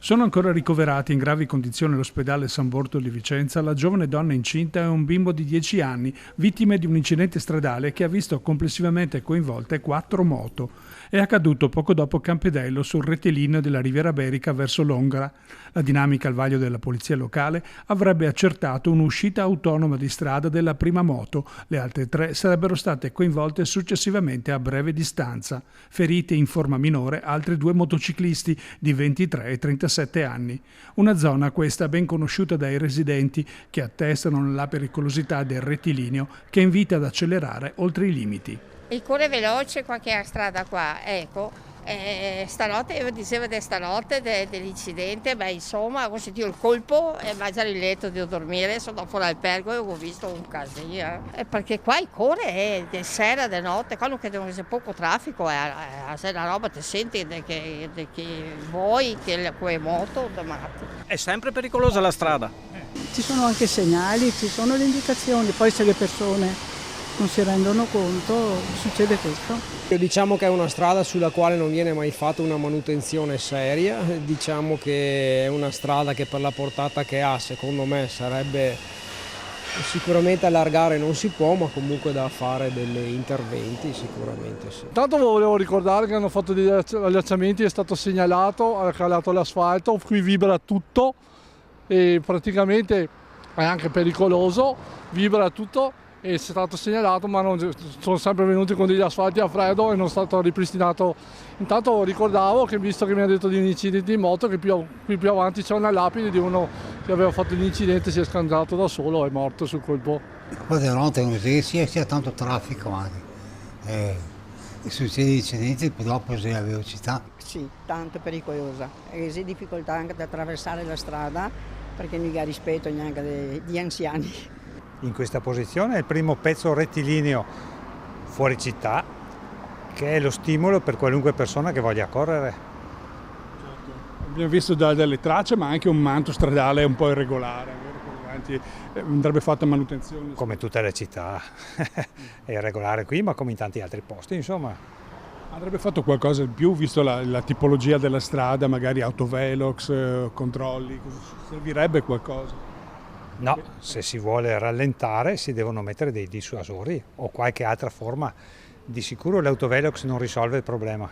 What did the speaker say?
Sono ancora ricoverati in gravi condizioni all'ospedale San Bortolo di Vicenza la giovane donna incinta e un bimbo di 10 anni, vittime di un incidente stradale che ha visto complessivamente coinvolte 4 moto. È accaduto poco dopo Campedello sul rettilineo della Riviera Berica verso Londra. La dinamica al vaglio della polizia locale avrebbe accertato un'uscita autonoma di strada della prima moto. Le altre 3 sarebbero state coinvolte successivamente a breve distanza. Ferite in forma minore altri 2 motociclisti di 23 e 37 anni. Una zona questa ben conosciuta dai residenti che attestano la pericolosità del rettilineo che invita ad accelerare oltre i limiti. Il corre veloce qua che è la strada qua, ecco, stanotte, io dicevo di stanotte dell'incidente, insomma ho sentito il colpo e vado già in letto, devo dormire, sono dopo l'albergo e ho visto un casino. Perché qua il corre è sera, di notte, quando credo che c'è poco traffico, se la roba ti senti che vuoi, che le moto, È sempre pericolosa la strada. Ci sono anche segnali, ci sono le indicazioni, poi se le persone non si rendono conto succede questo. Diciamo che è una strada sulla quale non viene mai fatta una manutenzione seria, diciamo che è una strada che per la portata che ha secondo me sarebbe sicuramente allargare non si può, ma comunque da fare degli interventi sicuramente sì. Intanto volevo ricordare che hanno fatto degli allacciamenti, è stato segnalato, ha calato l'asfalto, qui vibra tutto e praticamente è anche pericoloso, vibra tutto. È stato segnalato, ma sono sempre venuti con degli asfalti a freddo e non è stato ripristinato. Intanto ricordavo che, visto che mi ha detto di un incidente in moto, che qui più avanti c'è una lapide di uno che aveva fatto l'incidente, si è scandato da solo e è morto sul colpo. Poi di notte così sia tanto traffico anche. Succede incidenti dopo se la velocità. Sì, tanto pericolosa. Resi difficoltà anche ad attraversare la strada perché non ha rispetto neanche di anziani. In questa posizione è il primo pezzo rettilineo fuori città, che è lo stimolo per qualunque persona che voglia correre. Certo. Abbiamo visto delle tracce, ma anche un manto stradale un po' irregolare. Andrebbe fatta manutenzione. Come tutte le città, è irregolare qui, ma come in tanti altri posti, insomma. Andrebbe fatto qualcosa in più, visto la tipologia della strada, magari autovelox, controlli, servirebbe qualcosa? No, se si vuole rallentare si devono mettere dei dissuasori o qualche altra forma. Di sicuro l'autovelox non risolve il problema.